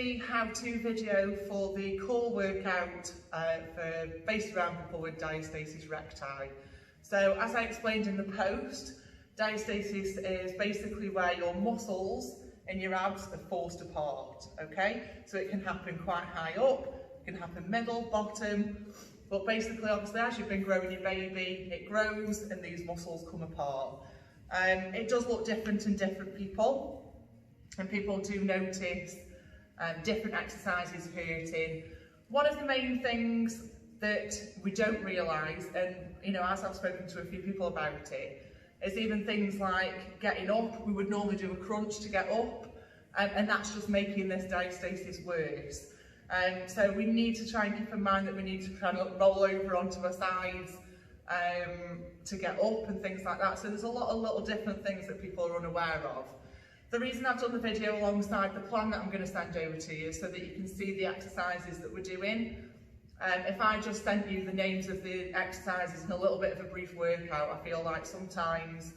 the how-to video for the core workout based around people with diastasis recti. So as I explained in the post, diastasis is basically where your muscles in your abs are forced apart, okay? So it can happen quite high up, it can happen middle, bottom, but basically obviously as you've been growing your baby, it grows and these muscles come apart. It does look different in different people, and people do notice different exercises hurting. One of the main things that we don't realise, and you know, as I've spoken to a few people about it, is even things like getting up. We would normally do a crunch to get up, and that's just making this diastasis worse. So we need to try and keep in mind that we need to kind of roll over onto our sides to get up and things like that. So there's a lot of little different things that people are unaware of. The reason I've done the video alongside the plan that I'm going to send over to you is so that you can see the exercises that we're doing. If I just sent you the names of the exercises and a little bit of a brief workout, I feel like sometimes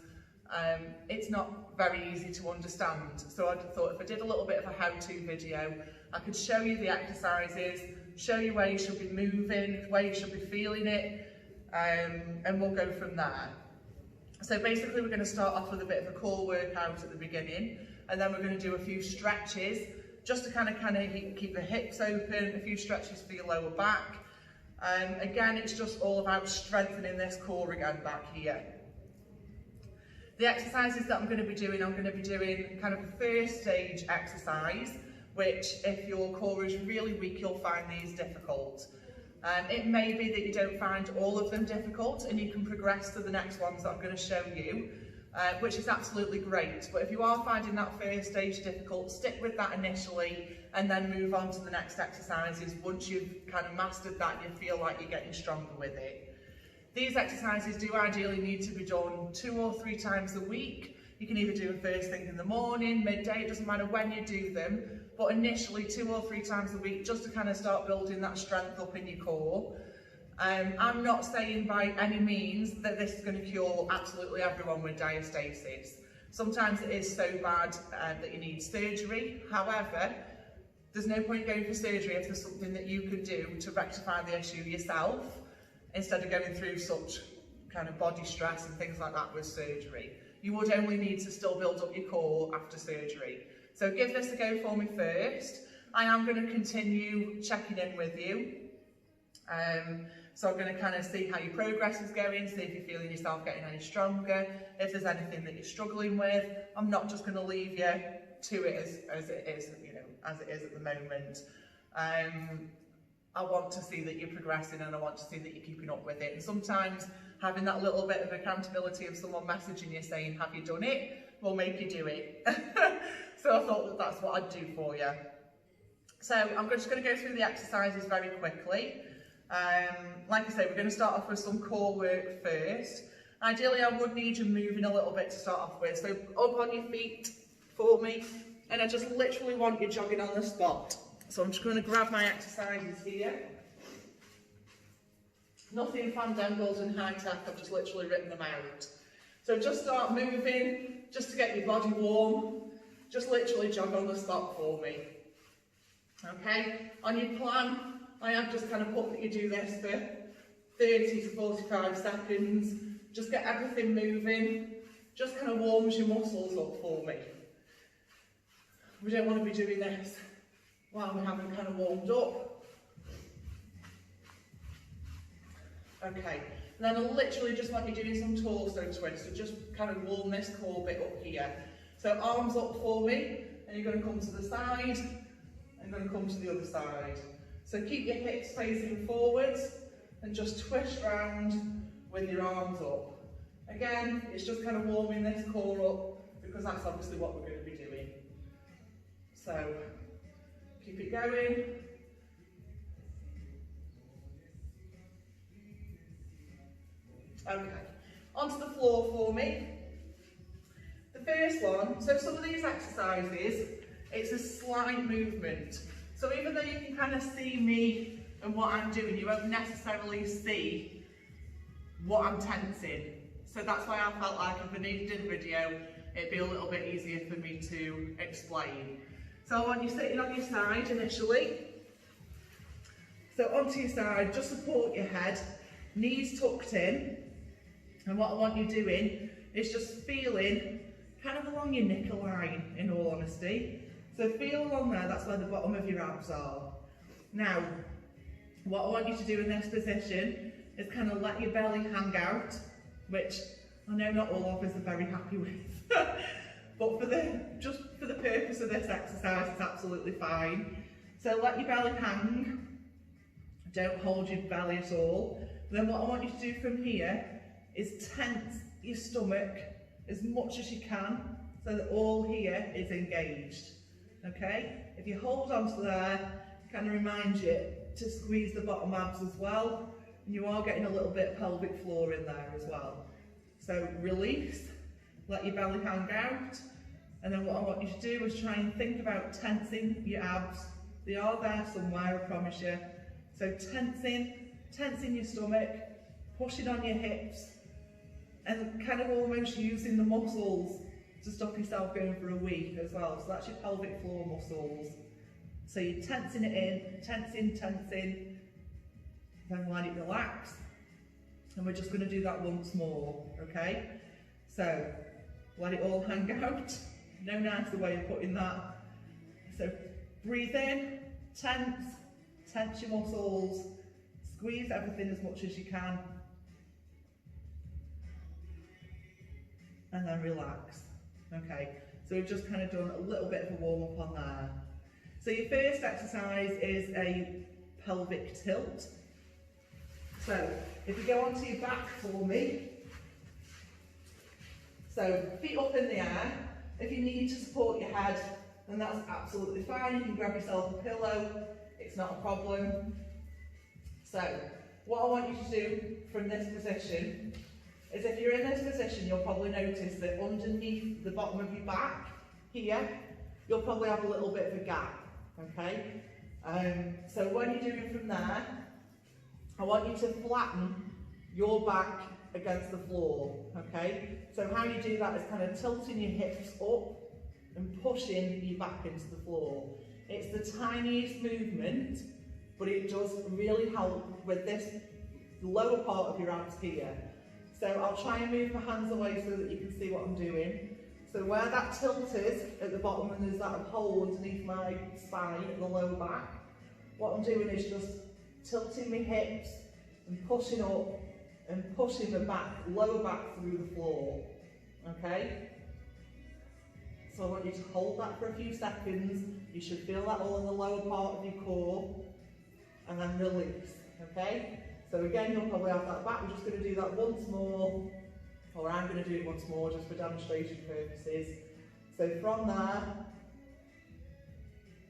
it's not very easy to understand. So I thought if I did a little bit of a how-to video, I could show you the exercises, show you where you should be moving, where you should be feeling it, and we'll go from there. So basically we're going to start off with a bit of a core workout at the beginning, and then we're going to do a few stretches just to kind of keep the hips open, a few stretches for your lower back. Again, it's just all about strengthening this core again back here. The exercises that I'm going to be doing kind of a first stage exercise, which if your core is really weak, you'll find these difficult. It may be that you don't find all of them difficult and you can progress to the next ones that I'm going to show you, which is absolutely great. But if you are finding that first stage difficult, stick with that initially and then move on to the next exercises once you've kind of mastered that and you feel like you're getting stronger with it. These exercises do ideally need to be done 2 or 3 times a week. You can either do them first thing in the morning, midday, it doesn't matter when you do them, but initially 2 or 3 times a week just to kind of start building that strength up in your core. I'm not saying by any means that this is going to cure absolutely everyone with diastasis. Sometimes it is so bad that you need surgery. However, there's no point going for surgery if there's something that you can do to rectify the issue yourself instead of going through such kind of body stress and things like that with surgery. You would only need to still build up your core after surgery. So give this a go for me first. I am going to continue checking in with you. So I'm going to kind of see how your progress is going, see if you're feeling yourself getting any stronger, if there's anything that you're struggling with. I'm not just going to leave you to it as it is, you know, as it is at the moment. I want to see that you're progressing and I want to see that you're keeping up with it. And sometimes having that little bit of accountability of someone messaging you saying, have you done it, will make you do it. So I thought that that's what I'd do for you. So I'm just going to go through the exercises very quickly. Like I say, we're going to start off with some core work first. Ideally, I would need you moving a little bit to start off with. So up on your feet for me, and I just literally want you jogging on the spot. So I'm just going to grab my exercises here. Nothing fandangled and high tech, I've just literally written them out. So just start moving, just to get your body warm. Just literally jog on the spot for me. Okay, on your plan, I have just kind of put that you do this for 30 to 45 seconds. Just get everything moving. Just kind of warms your muscles up for me. We don't want to be doing this while we haven't kind of warmed up. Okay, and then I literally just want you doing some torso twists, so just kind of warm this core bit up here. So arms up for me, and you're going to come to the side, and going to come to the other side. So keep your hips facing forwards, and just twist round with your arms up. Again, it's just kind of warming this core up, because that's obviously what we're going to be doing. So keep it going. Okay, onto the floor for me. The first one, so some of these exercises, it's a slight movement. So even though you can kind of see me and what I'm doing, you won't necessarily see what I'm tensing. So that's why I felt like if I did a video, it'd be a little bit easier for me to explain. So I want you sitting on your side initially. So onto your side, just support your head, knees tucked in. And what I want you doing is just feeling kind of along your knicker line, in all honesty. So feel along there, that's where the bottom of your abs are. Now, what I want you to do in this position is kind of let your belly hang out, which I know not all of us are very happy with. But just for the purpose of this exercise, it's absolutely fine. So let your belly hang, don't hold your belly at all. Then what I want you to do from here is tense your stomach as much as you can, so that all here is engaged, okay? If you hold on to there, kind of remind you to squeeze the bottom abs as well, and you are getting a little bit of pelvic floor in there as well. So release, let your belly hang out, and then what I want you to do is try and think about tensing your abs. They are there somewhere, I promise you. So tensing your stomach, pushing on your hips, and kind of almost using the muscles to stop yourself going for a week as well. So that's your pelvic floor muscles. So you're tensing it in, tensing, then let it relax. And we're just going to do that once more, okay? So let it all hang out. No nicer way of putting that. So breathe in, tense your muscles, squeeze everything as much as you can. And then relax. Okay, so we've just kind of done a little bit of a warm up on there. So your first exercise is a pelvic tilt. So if you go onto your back for me, so feet up in the air. If you need to support your head, then that's absolutely fine. You can grab yourself a pillow, it's not a problem. So what I want you to do from this position is, if you're in this position, you'll probably notice that underneath the bottom of your back here, you'll probably have a little bit of a gap, okay? So when you're doing from there, I want you to flatten your back against the floor, okay? So how you do that is kind of tilting your hips up and pushing your back into the floor. It's the tiniest movement, but it does really help with this lower part of your abs here. So I'll try and move my hands away so that you can see what I'm doing. So where that tilt is at the bottom, and there's that hole underneath my spine at the lower back, what I'm doing is just tilting my hips and pushing up and pushing the back, lower back through the floor, okay? So I want you to hold that for a few seconds. You should feel that all in the lower part of your core, and then release, okay? So again, you'll probably have that back. We're just going to do that once more, or I'm going to do it once more just for demonstration purposes. So from there,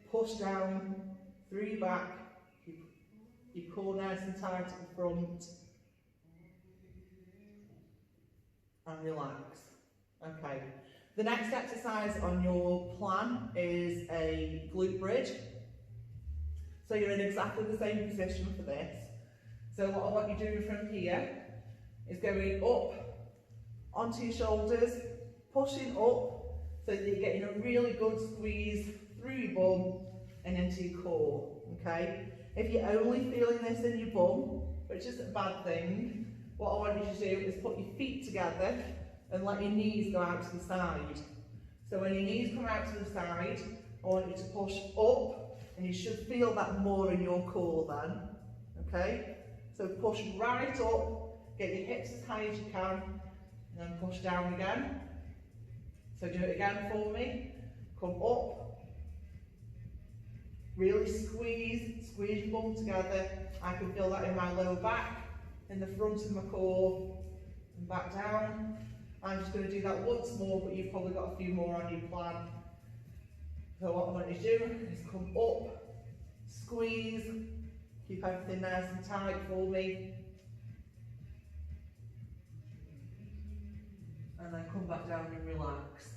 push down through your back, keep your core nice and tight at the front, and relax. Okay. The next exercise on your plan is a glute bridge. So you're in exactly the same position for this. So what I want you doing from here is going up onto your shoulders, pushing up so that you're getting a really good squeeze through your bum and into your core, okay? If you're only feeling this in your bum, which isn't a bad thing, what I want you to do is put your feet together and let your knees go out to the side. So when your knees come out to the side, I want you to push up, and you should feel that more in your core then, okay? So push right up, get your hips as high as you can, and then push down again. So do it again for me. Come up, really squeeze your bum together. I can feel that in my lower back, in the front of my core, and back down. I'm just going to do that once more, but you've probably got a few more on your plan. So what I want you to do is come up, squeeze, keep everything nice and tight for me, and then come back down and relax.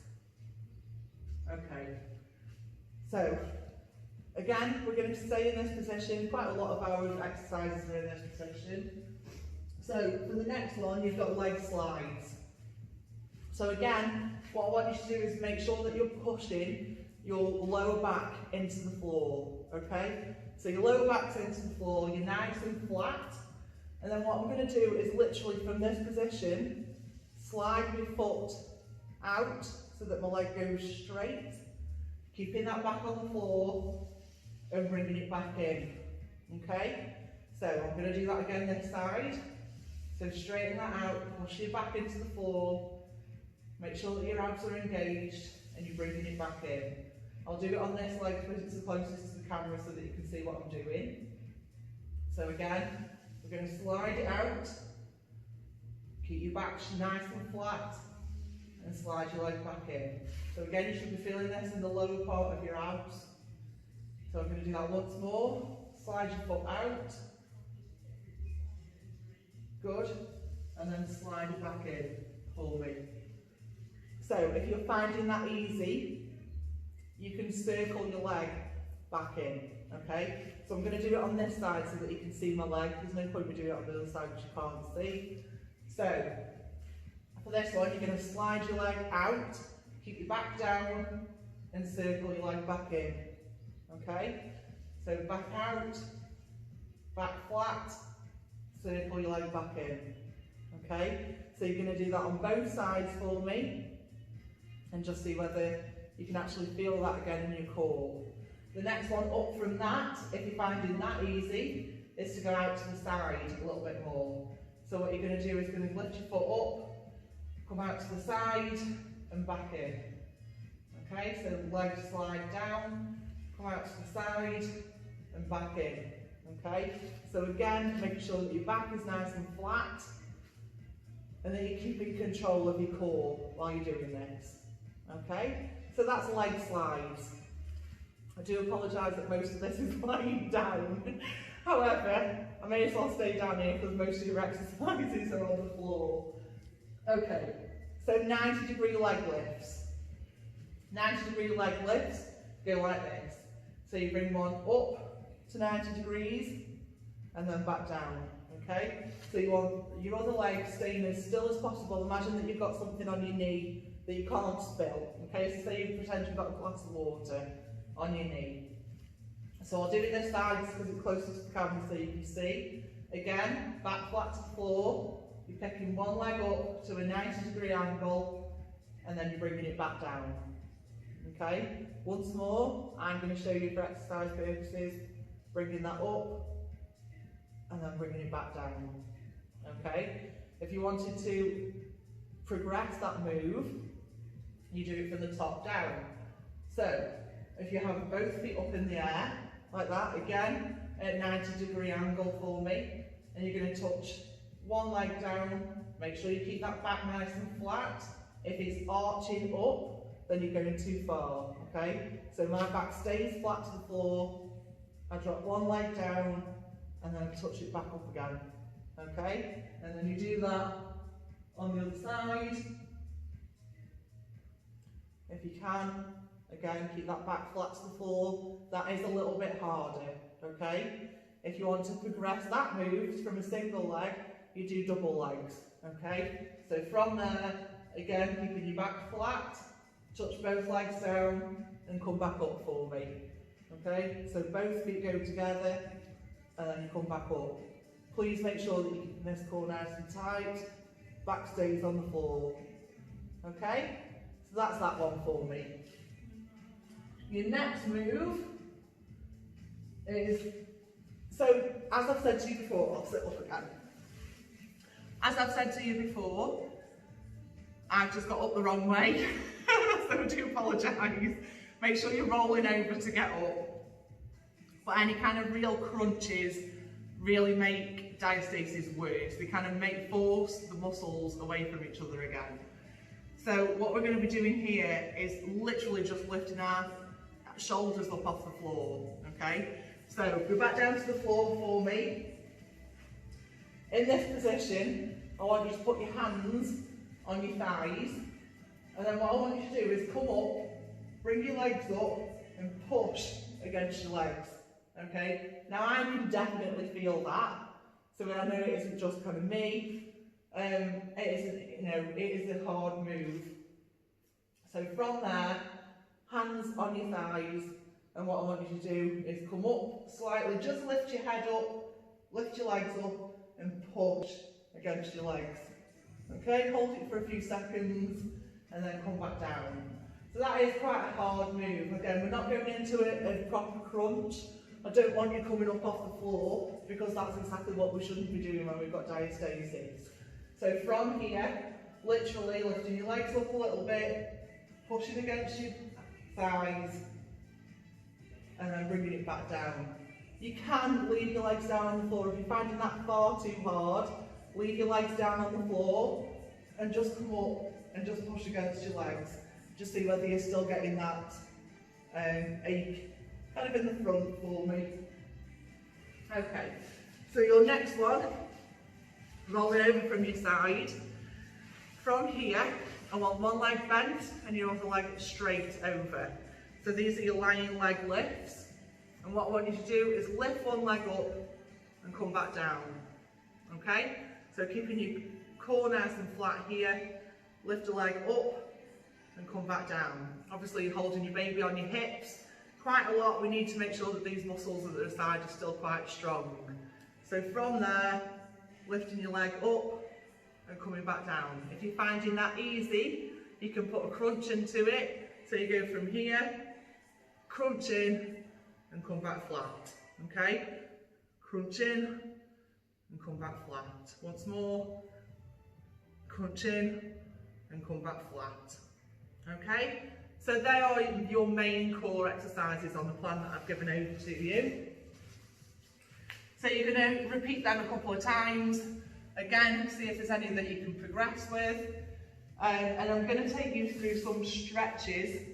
Okay, so again, we're going to stay in this position. Quite a lot of our exercises are in this position. So for the next one, you've got leg slides. So again, what I want you to do is make sure that you're pushing your lower back into the floor, okay? So your lower back's into the floor, you're nice and flat, and then what I'm going to do is literally from this position, slide my foot out so that my leg goes straight, keeping that back on the floor and bringing it back in, okay? So I'm going to do that again this side. So straighten that out, push it back into the floor, make sure that your abs are engaged and you're bringing it back in. I'll do it on this leg because it's the closest to the camera so that you can see what I'm doing. So again, we're going to slide it out, keep your back nice and flat and slide your leg back in. So again, you should be feeling this in the lower part of your abs. So I'm going to do that once more. Slide your foot out. Good. And then slide it back in for me. So if you're finding that easy, you can circle your leg back in, okay? So I'm going to do it on this side so that you can see my leg. There's no point in doing it on the other side which you can't see. So for this one, you're going to slide your leg out, keep your back down and circle your leg back in, okay? So back out, back flat, circle your leg back in, okay? So you're going to do that on both sides for me and just see whether you can actually feel that again in your core. The next one up from that, if you're finding that easy, is to go out to the side a little bit more. So what you're going to do is going to lift your foot up, come out to the side and back in. Okay, so leg slide down, come out to the side and back in. Okay, so again, make sure that your back is nice and flat and that you're keeping control of your core while you're doing this. Okay, so that's leg slides. I do apologise that most of this is lying down. However, I may as well stay down here because most of your exercises are on the floor. Okay, so 90-degree leg lifts. 90-degree leg lifts go like this. So you bring one up to 90 degrees and then back down. Okay, so you want your other leg staying as still as possible. Imagine that you've got something on your knee that you can't spill. Okay, so say you pretend you've got a glass of water on your knee. So I'll do it this side because it's closer to the camera so you can see. Again, back flat to the floor. You're picking one leg up to a 90-degree angle and then you're bringing it back down. Okay, once more, I'm going to show you for exercise purposes, bringing that up and then bringing it back down. Okay, if you wanted to progress that move, you do it from the top down. So if you have both feet up in the air, like that, again, at 90-degree angle for me, and you're going to touch one leg down, make sure you keep that back nice and flat. If it's arching up, then you're going too far, okay? So my back stays flat to the floor, I drop one leg down, and then touch it back up again, okay? And then you do that on the other side. If you can, again, keep that back flat to the floor. That is a little bit harder, okay? If you want to progress that move from a single leg, you do double legs, okay? So from there, again, keeping your back flat, touch both legs down and come back up for me, okay? So both feet go together and then you come back up. Please make sure that you keep this core nice and tight, back stays on the floor, okay? So that's that one for me. Your next move is, so as I've said to you before, I'll sit up again. As I've said to you before, I've just got up the wrong way, so I do apologise. Make sure you're rolling over to get up. But any kind of real crunches really make diastasis worse. They kind of force the muscles away from each other again. So what we're going to be doing here is literally just lifting our shoulders up off the floor, okay? So go back down to the floor for me. In this position, I want you to put your hands on your thighs, and then what I want you to do is come up, bring your legs up and push against your legs, okay? Now I can definitely feel that, so I know it isn't just kind of me, it is a hard move. So from there, hands on your thighs, and what I want you to do is come up slightly, just lift your head up, lift your legs up and push against your legs. Okay, hold it for a few seconds and then come back down. So that is quite a hard move. Again, we're not going into a proper crunch. I don't want you coming up off the floor because that's exactly what we shouldn't be doing when we've got diastasis. So from here, literally lifting your legs up a little bit, pushing against your thighs, and then bringing it back down. You can leave your legs down on the floor. If you're finding that far too hard, leave your legs down on the floor and just come up and just push against your legs. Just see whether you're still getting that ache kind of in the front for me. Okay, so your next one, rolling over from your side. From here, I want one leg bent and your other leg straight over. So these are your lying leg lifts. And what I want you to do is lift one leg up and come back down. Okay? So keeping your core nice and flat here, lift a leg up and come back down. Obviously you're holding your baby on your hips. Quite a lot, we need to make sure that these muscles at the side are still quite strong. So from there, lifting your leg up and coming back down. If you're finding that easy, you can put a crunch into it. So you go from here, crunch in and come back flat. Okay? Crunch in and come back flat. Once more, crunch in and come back flat. Okay? So they are your main core exercises on the plan that I've given over to you. So you're going to repeat them a couple of times. Again, see if there's any that you can progress with. And I'm going to take you through some stretches.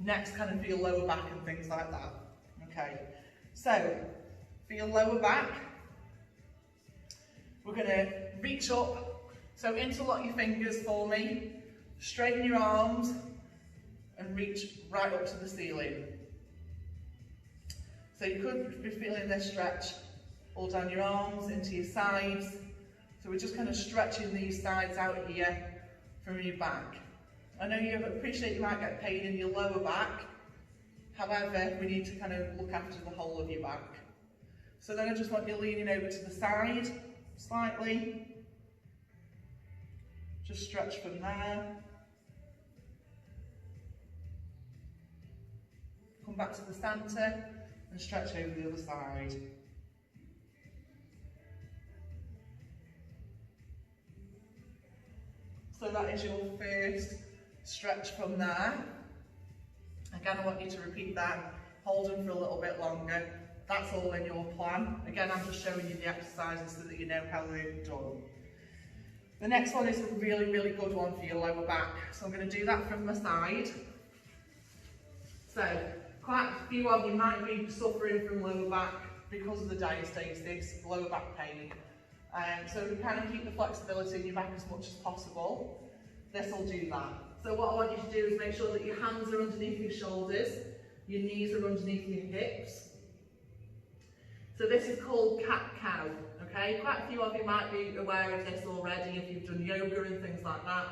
Next, kind of for your lower back and things like that. Okay, so for your lower back, we're going to reach up. So interlock your fingers for me, straighten your arms and reach right up to the ceiling. So you could be feeling this stretch all down your arms, into your sides. So we're just kind of stretching these sides out here from your back. I know you appreciate you might get pain in your lower back. However, we need to kind of look after the whole of your back. So then I just want you leaning over to the side slightly. Just stretch from there. Come back to the centre and stretch over the other side. So that is your first stretch from there. Again, I want you to repeat that, hold them for a little bit longer. That's all in your plan. Again, I'm just showing you the exercises so that you know how they're done. The next one is a really, really good one for your lower back. So I'm going to do that from the side. So, quite a few of you might be suffering from lower back because of the diastasis, lower back pain. So to kind of keep the flexibility in your back as much as possible, this will do that. So what I want you to do is make sure that your hands are underneath your shoulders, your knees are underneath your hips. So this is called cat-cow, okay? Quite a few of you might be aware of this already if you've done yoga and things like that.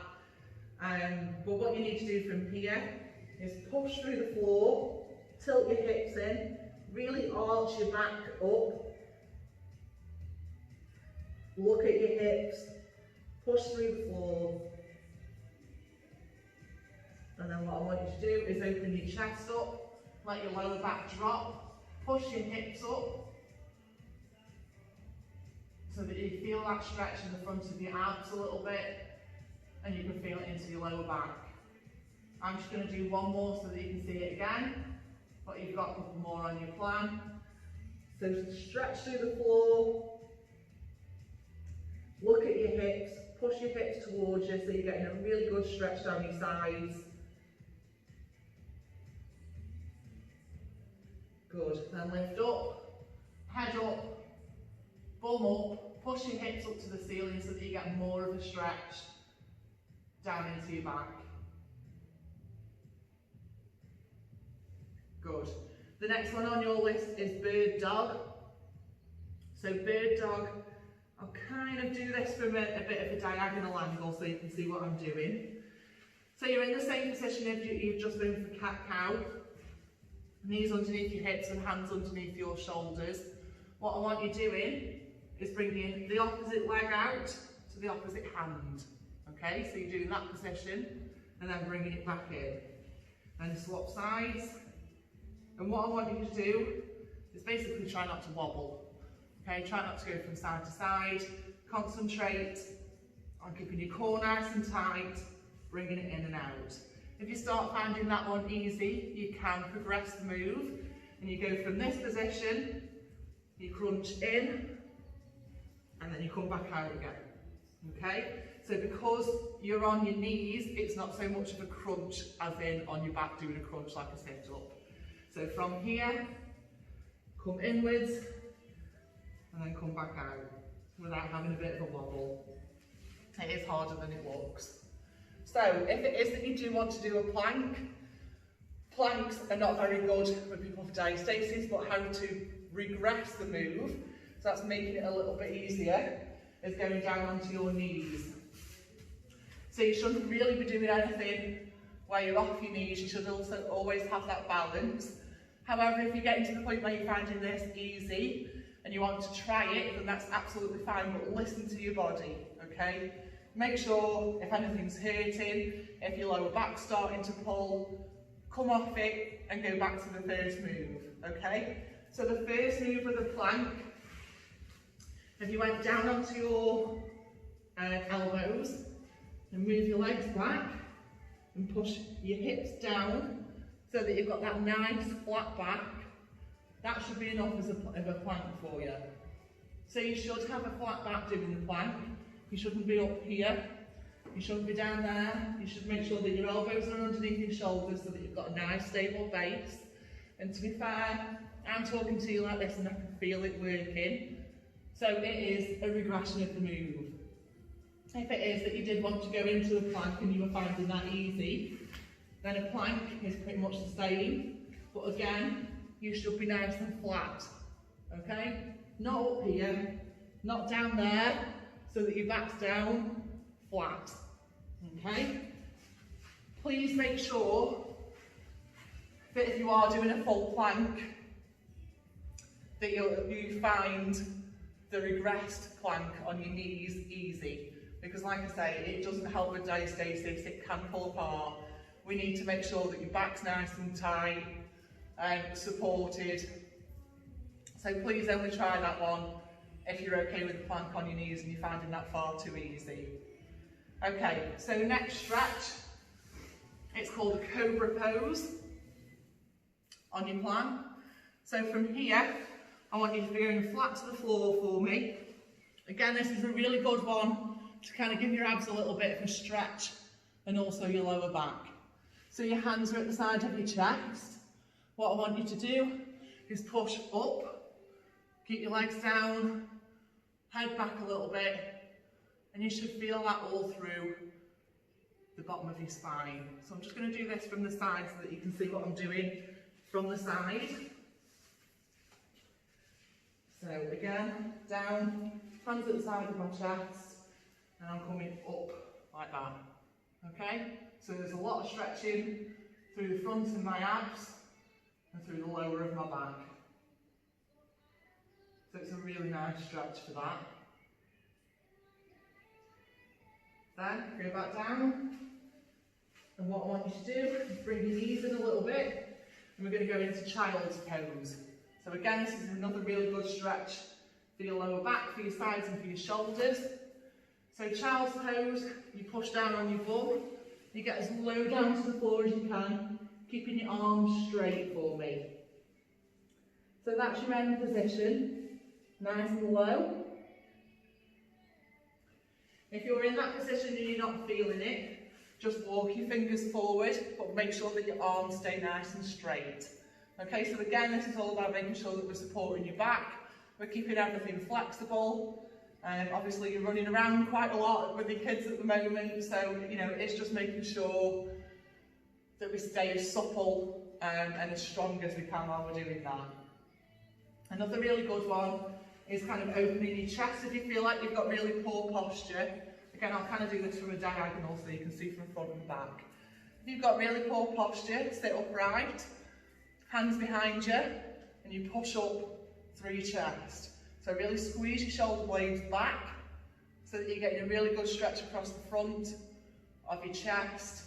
But what you need to do from here is push through the floor, tilt your hips in, really arch your back up. Look at your hips, push through the floor. And then what I want you to do is open your chest up, let your lower back drop, push your hips up so that you feel that stretch in the front of your abs a little bit and you can feel it into your lower back. I'm just going to do one more so that you can see it again, but you've got a couple more on your plan. So stretch through the floor. Look at your hips, push your hips towards you so you're getting a really good stretch down your sides. Good, then lift up, head up, bum up, push your hips up to the ceiling so that you get more of a stretch down into your back. Good. The next one on your list is bird dog. So bird dog, I'll kind of do this from a bit of a diagonal angle so you can see what I'm doing. So you're in the same position as you've just been for cat-cow. Knees underneath your hips and hands underneath your shoulders. What I want you doing is bringing the opposite leg out to the opposite hand. Okay, so you're doing that position and then bringing it back in. And swap sides. And what I want you to do is basically try not to wobble. Okay, try not to go from side to side. Concentrate on keeping your core nice and tight, bringing it in and out. If you start finding that one easy, you can progress the move. And you go from this position, you crunch in, and then you come back out again. Okay? So because you're on your knees, it's not so much of a crunch as in on your back doing a crunch like a sit-up. So from here, come inwards, and then come back out without having a bit of a wobble. It is harder than it looks. So if it is that you do want to do a plank, planks are not very good for people with diastasis, but how to regress the move, so that's making it a little bit easier, is going down onto your knees. So you shouldn't really be doing anything where you're off your knees, you should also always have that balance. However, if you're getting to the point where you're finding this easy and you want to try it, then that's absolutely fine, but listen to your body, okay? Make sure if anything's hurting, if your lower back's starting to pull, come off it and go back to the first move, okay? So the first move with a plank, if you went down onto your elbows and move your legs back and push your hips down so that you've got that nice flat back, that should be enough as a plank for you. So you should have a flat back doing the plank. You shouldn't be up here, you shouldn't be down there, you should make sure that your elbows are underneath your shoulders so that you've got a nice stable base. And to be fair, I'm talking to you like this and I can feel it working. So it is a regression of the move. If it is that you did want to go into a plank and you were finding that easy, then a plank is pretty much the same, but again, you should be nice and flat, okay? Not up here, not down there, so that your back's down, flat, okay? Please make sure that if you are doing a full plank, that you find the regressed plank on your knees easy. Because like I say, it doesn't help with diastasis, it can pull apart. We need to make sure that your back's nice and tight and supported. So please only try that one if you're okay with the plank on your knees and you're finding that far too easy. Okay, so next stretch, it's called a cobra pose on your plan. So from here, I want you to be going flat to the floor for me. Again, this is a really good one to kind of give your abs a little bit of a stretch and also your lower back. So your hands are at the side of your chest. What I want you to do is push up, keep your legs down, head back a little bit, and you should feel that all through the bottom of your spine. So I'm just going to do this from the side so that you can see what I'm doing from the side. So again, down, hands at the side of my chest, and I'm coming up like that, okay? So there's a lot of stretching through the front of my abs and through the lower of my back. So it's a really nice stretch for that. Then go back down, and what I want you to do is bring your knees in a little bit, and we're going to go into child's pose. So again, this is another really good stretch for your lower back, for your sides and for your shoulders. So child's pose, you push down on your bum, you get as low down to the floor as you can, keeping your arms straight for me. So that's your end position, nice and low. If you're in that position and you're not feeling it, just walk your fingers forward, but make sure that your arms stay nice and straight. Okay, so again, this is all about making sure that we're supporting your back, we're keeping everything flexible. Obviously you're running around quite a lot with your kids at the moment, so you know, it's just making sure that we stay as supple and as strong as we can while we're doing that. Another really good one is kind of opening your chest if you feel like you've got really poor posture. Again, I'll kind of do this from a diagonal so you can see from front and back. If you've got really poor posture, sit upright, hands behind you, and you push up through your chest. So really squeeze your shoulder blades back so that you're getting a really good stretch across the front of your chest.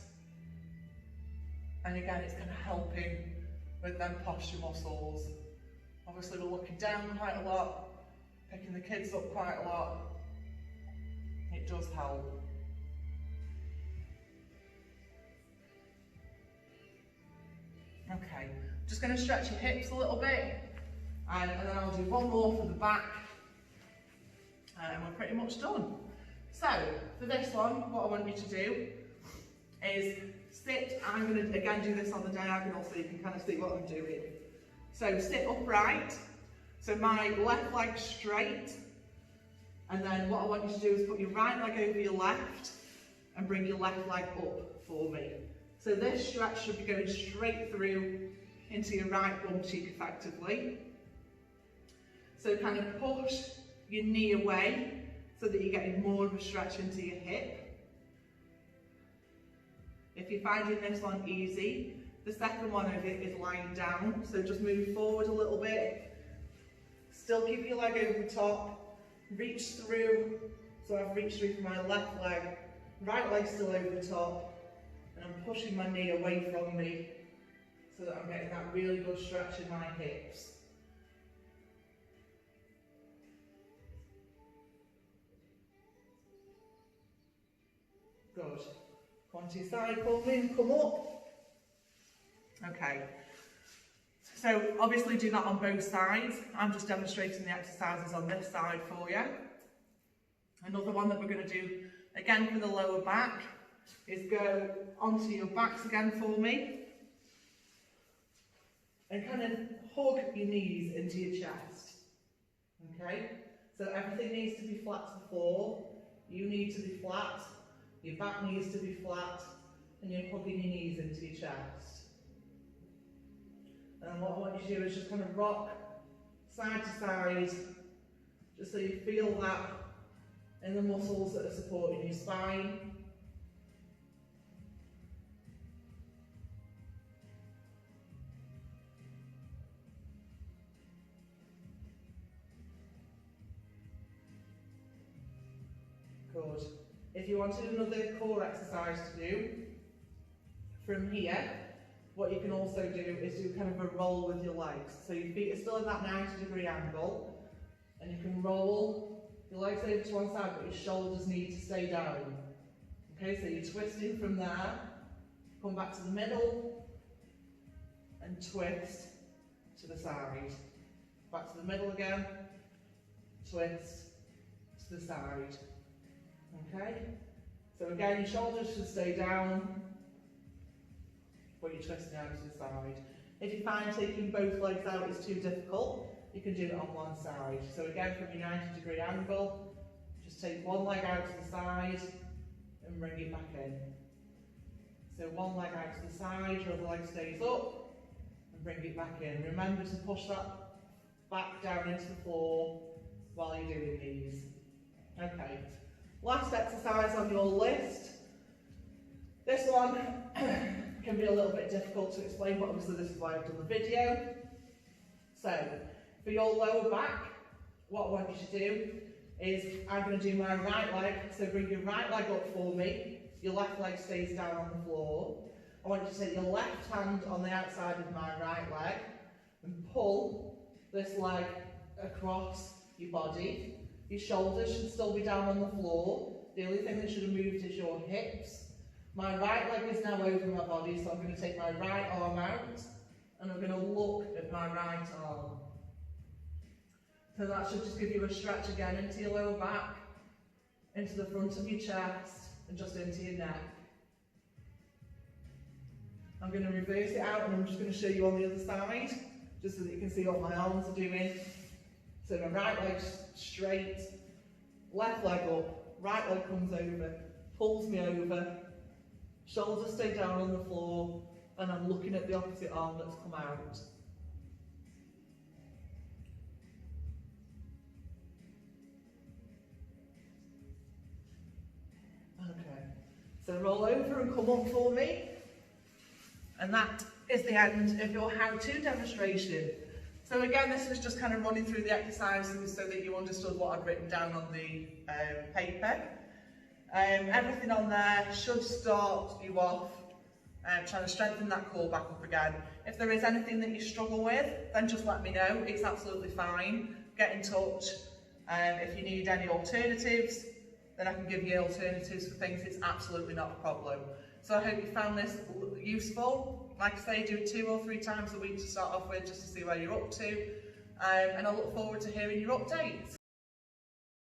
And again, it's kind of helping with them posture muscles. Obviously we're looking down quite a lot, picking the kids up quite a lot. It does help. Okay, just going to stretch your hips a little bit, and then I'll do one more for the back, and we're pretty much done. So, for this one, what I want you to do is sit. I'm going to again do this on the diagonal so you can kind of see what I'm doing. So sit upright, so my left leg straight, and then what I want you to do is put your right leg over your left and bring your left leg up for me. So this stretch should be going straight through into your right bum cheek effectively. So kind of push your knee away so that you're getting more of a stretch into your hip. If you're finding this one easy, the second one of it is lying down, so just move forward a little bit. Still keep your leg over the top, reach through. So I've reached through for my left leg, right leg still over the top, and I'm pushing my knee away from me so that I'm getting that really good stretch in my hips. Good. Come to your side for me and come up. Okay. So obviously do that on both sides. I'm just demonstrating the exercises on this side for you. Another one that we're going to do again for the lower back is go onto your backs again for me and kind of hug your knees into your chest. Okay? So everything needs to be flat to the floor. You need to be flat. Your back needs to be flat, and you're hugging your knees into your chest. And what I want you to do is just kind of rock side to side, just so you feel that in the muscles that are supporting your spine. Good. If you wanted another core exercise to do, from here, what you can also do is do kind of a roll with your legs. So your feet are still in that 90-degree angle, and you can roll your legs over to one side, but your shoulders need to stay down. Okay, so you're twisting from there, come back to the middle, and twist to the side. Back to the middle again, twist to the side. Okay, so again, your shoulders should stay down, but you're twisting out to the side. If you find taking both legs out is too difficult, you can do it on one side. So again, from your 90-degree angle, just take one leg out to the side and bring it back in. So one leg out to the side, your other leg stays up, and bring it back in. Remember to push that back down into the floor while you're doing these. Okay. Last exercise on your list. This one can be a little bit difficult to explain, but obviously this is why I've done the video. So, for your lower back, what I want you to do is I'm going to do my right leg, so bring your right leg up for me, your left leg stays down on the floor. I want you to take your left hand on the outside of my right leg and pull this leg across your body. Your shoulders should still be down on the floor. The only thing that should have moved is your hips. My right leg is now over my body, so I'm going to take my right arm out and I'm going to look at my right arm. So that should just give you a stretch again into your lower back, into the front of your chest and just into your neck. I'm going to reverse it out and I'm just going to show you on the other side, just so that you can see what my arms are doing. So my right leg's straight, left leg up, right leg comes over, pulls me over, shoulders stay down on the floor, and I'm looking at the opposite arm that's come out. So roll over and come up for me. And that is the end of your how-to demonstration. So again, this was just kind of running through the exercises so that you understood what I'd written down on the paper. Everything on there should start you off trying to strengthen that core back up again. If there is anything that you struggle with, then just let me know. It's absolutely fine. Get in touch. If you need any alternatives, then I can give you alternatives for things. It's absolutely not a problem. So I hope you found this useful. Like I say, do it 2 or 3 times a week to start off with, just to see where you're up to. And I look forward to hearing your updates.